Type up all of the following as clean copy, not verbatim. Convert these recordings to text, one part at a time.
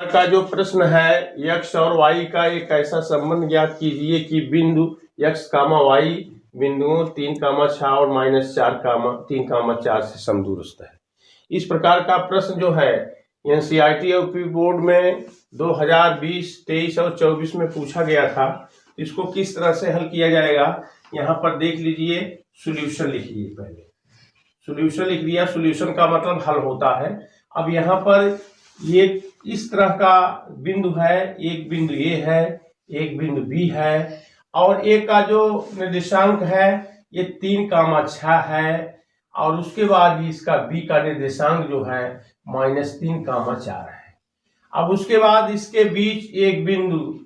का जो प्रश्न है x और y का एक ऐसा संबंध ज्ञात कीजिए कि बिंदु x, y बिंदुओं 3, 6 और -4, 3, 4 से समदूरस्थ है। इस प्रकार का प्रश्न जो है एनसीईआरटी यूपी बोर्ड में 2020, 23 और 24 में पूछा गया था। इसको किस तरह से हल किया जाएगा यहाँ पर देख लीजिए। सॉल्यूशन लिखिए, पहले सॉल्यूशन लिख दिया। सॉल्यूशन का मतलब हल होता है। अब यहाँ पर ये इस तरह का बिंदु है, एक बिंदु ए है, एक बिंदु बी है और ए का जो निर्देशांक है ये 3, 6 है और उसके बाद इसका बी का निर्देशांक जो है -3, 4 है। अब उसके बाद इसके बीच एक बिंदु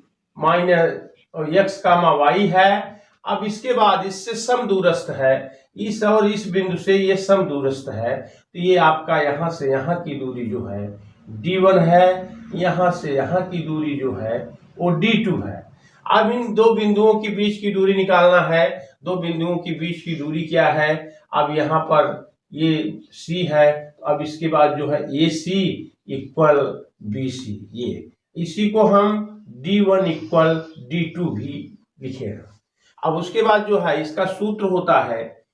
x, y है। अब इसके बाद इससे समदूरस्थ है, इस और इस बिंदु से ये समदूरस्थ है, तो ये आपका यहाँ से यहाँ की दूरी जो है d1 है, यहाँ से यहाँ की दूरी जो है वो d2 है। अब इन दो बिंदुओं के बीच की दूरी निकालना है। दो बिंदुओं के बीच की दूरी क्या है? अब यहाँ पर ये C है, तो अब इसके बाद जो है AC इक्वल BC, ये इसी को हम D1 इक्वल D2 भी लिखे हैं। अब उसके बाद जो है इसका सूत्र होता है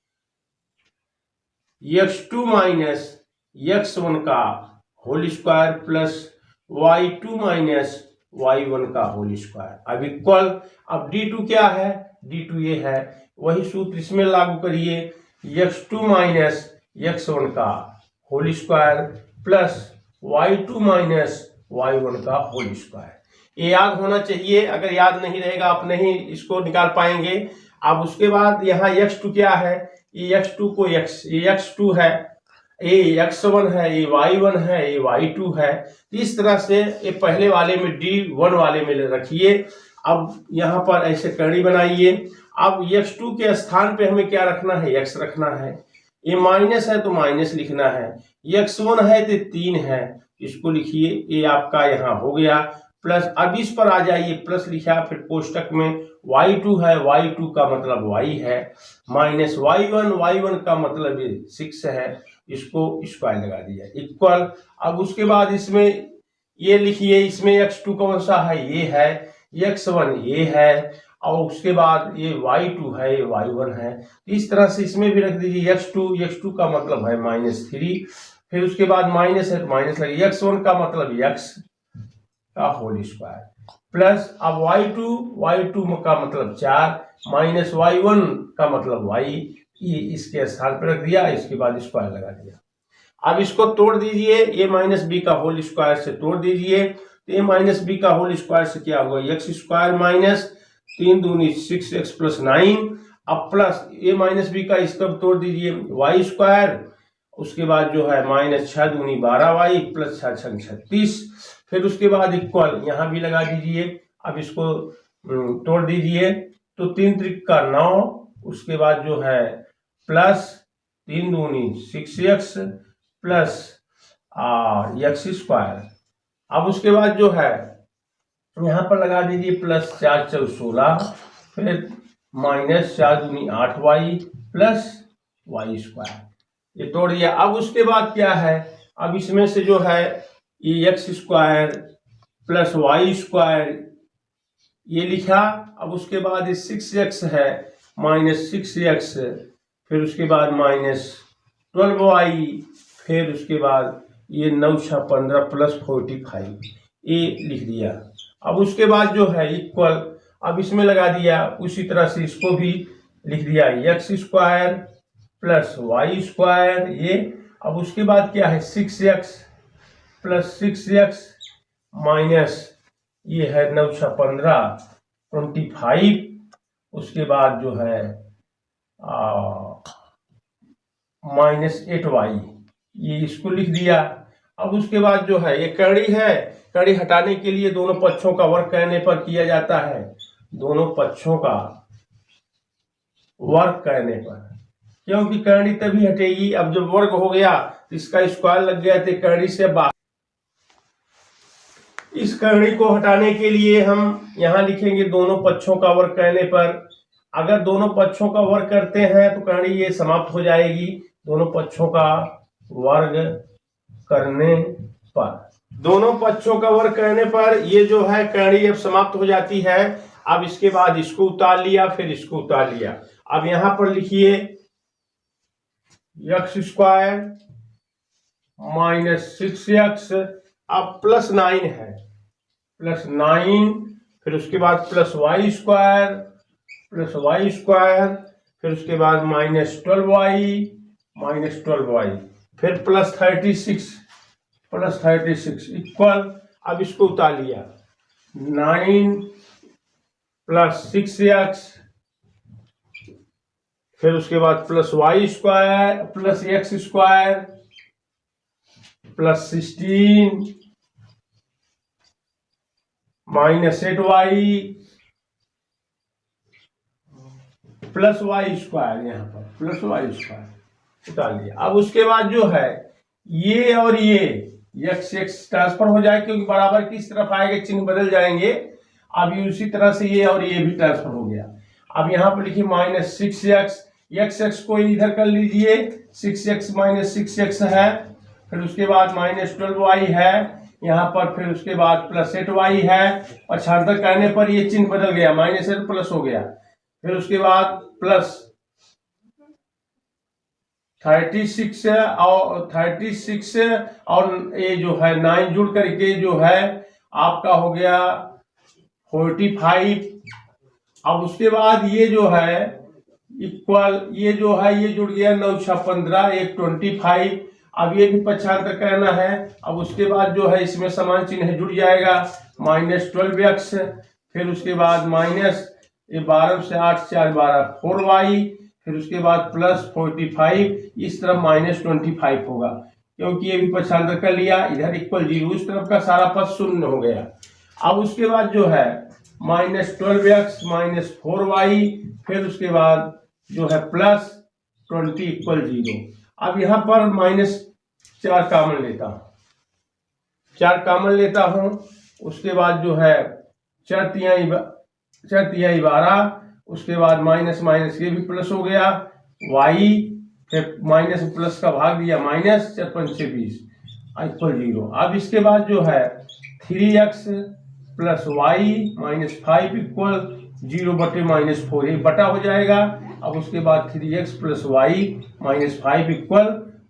x2 माइनस x1 का whole square plus y2 minus y1 का होल स्क्वायर। अब इक्वल, अब d2 क्या है? d2 ये है, वही सूत्र इसमें लागू करिए। x2 माइनस x1 का whole square plus y2 minus y1 का होल स्क्वायर। ये याद होना चाहिए, अगर याद नहीं रहेगा आप नहीं इसको निकाल पाएंगे। अब उसके बाद यहाँ x2 क्या है? ये x2 को ये x2 है, ये x1 है, ये y1 है, ये y2 है। इस तरह से ये पहले वाले में d1 वाले में रखिए। अब यहाँ पर ऐसे कड़ी बनाइए। अब x2 के स्थान पे हमें क्या रखना है? x रखना है। ये माइनस है तो माइनस लिखना है, x1 है तो 3 है, इसको लिखिए। ये आपका यहाँ हो गया प्लस। अब इस पर आ जाइए, प्लस लिखा, फिर कोष्टक में y2 है, y2 का मतलब y है, माइनस y1 का मतलब ये 6 है, इसको स्क्वायर लगा दिया इक्वल। अब उसके बाद इसमें ये लिखिए, इसमें x2 कौन सा है? ये है, x1 ये है और उसके बाद ये y2 है, ये y1 है। इस तरह से इसमें भी रख दीजिए x2 का मतलब है -3, फिर उसके बाद माइनस है तो माइनस लगे, x1 का मतलब x का होल स्क्वायर प्लस, अब y2 का मतलब 4 माइनस y1 का मतलब y, ये इसके स्थान पर रख दिया, इसके बाद स्क्वायर लगा दिया। अब इसको तोड़ दीजिए, ये -b का होल स्क्वायर से तोड़ दीजिए, तो ये -b का होल स्क्वायर से क्या होगा? x स्क्वायर माइनस 3 दूनी 6x प्लस 9। अब प्लस ये -b का इसका तोड़ दीजिए y स्क्वायर, उसके बाद जो है -6 दूनी 12y प्लस 6 छंग 36, फिर उसके बाद इक्वल यहाँ भी लगा दीजिए। अब इसको तोड़ दीजिए, तो 3 त्रिक का 9, उसके बाद जो है प्लस 3 दूनी 6x प्लस x स्क्वायर। अब उसके बाद जो है यहाँ पर लगा दीजिए प्लस 4 चौक 16, फिर -4 दूनी 8y प्लस y स्क्वायर, ये तोड़ दिया। अब उसके बाद क्या है? अब इसमें से जो है ये x square plus y square ये लिखा। अब उसके बाद ये 6x है, -6x, फिर उसके बाद -12y, फिर उसके बाद ये 9 6 15 प्लस 45, ये लिख दिया। अब उसके बाद जो है इक्वल, अब इसमें लगा दिया, उसी तरह से इसको भी लिख दिया x square plus y square ये। अब उसके बाद क्या है? 6x प्लस 6x माइनस ये है 9 6 15 25, उसके बाद जो है -8y, ये इसको लिख दिया। अब उसके बाद जो है ये कड़ी है, कड़ी हटाने के लिए दोनों पक्षों का वर्ग करने पर किया जाता है, दोनों पक्षों का वर्ग करने पर, क्योंकि कड़ी तभी हटेगी। अब जब वर्ग हो गया तो इसका स्क्वायर लग गया तो कड़ी से बाहर। इस कड़ी को हटाने के लिए हम यहाँ लिखेंगे दोनों पक्षों का वर्ग करने पर। अगर दोनों पक्षों का वर्ग करते हैं तो कड़ी ये समाप्त हो जाएगी, दोनों पक्षों का वर्ग करने पर। दोनों पक्षों का वर्ग करने पर ये जो है करणी अब समाप्त हो जाती है। अब इसके बाद इसको उतार लिया, फिर इसको उतार लिया। अब यहां पर लिखिए x स्क्वायर माइनस 6x, अब +9 है, +9, फिर उसके बाद +y स्क्वायर, फिर उसके बाद -12y, फिर +36 इक्वल, अब इसको उतार लिया 9 + 6x, फिर उसके बाद +y square +x square +16 -8y +y square, यहाँ पर +y स्क्वायर उतार लिया। अब उसके बाद जो है ये और ये x ट्रांसफर हो जाए, क्योंकि बराबर किस तरफ आएंगे चिन्ह बदल जाएंगे। अब ये उसी तरह से ये और ये भी ट्रांसफर हो गया। अब यहाँ पर लिखिए -6x, x को इधर कर लीजिए, 6x - 6x है, फिर उसके बाद -12y है यहाँ पर, फिर उसके बाद +8y है, और छांतर करने पर ये चिन्ह बदल गया, -8 प्लस हो गया, फिर उसके बाद +36 और ये जो है 9 जुड़ करके जो है आपका हो गया 45। अब उसके बाद ये जो है इक्वल, ये जो है ये जुड़ गया 9 × 6 = 15, 1 25। अब ये भी पक्षांतर करना है। अब उसके बाद जो है इसमें समान चिन्ह जुड़ जाएगा, -12x, फिर उसके बाद -12 से 8 × 4 = 12, 4y, फिर उसके बाद +45, इस तरफ -25 होगा, क्योंकि ये भी पक्षांतर कर लिया, इधर इक्वल 0, इस तरफ का सारा पद शून्य हो गया। अब उसके बाद जो है -12x - 4y, फिर उसके बाद जो है +20 = 0। अब यहाँ पर -4 कॉमन लेता हूँ, उसके बाद जो है 4 × 12, उसके बाद माइनस ये भी प्लस हो गया, y, फिर माइनस प्लस का भाग दिया, -4 × 5 = 20 = 0। अब इसके बाद जो है 3x + y - 5 = 0/-4, एक बटा हो जाएगा। अब उसके बाद 3x + y - 5 =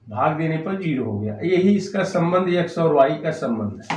भाग देने पर 0 हो गया। यही इसका संबंध x और y का संबंध है।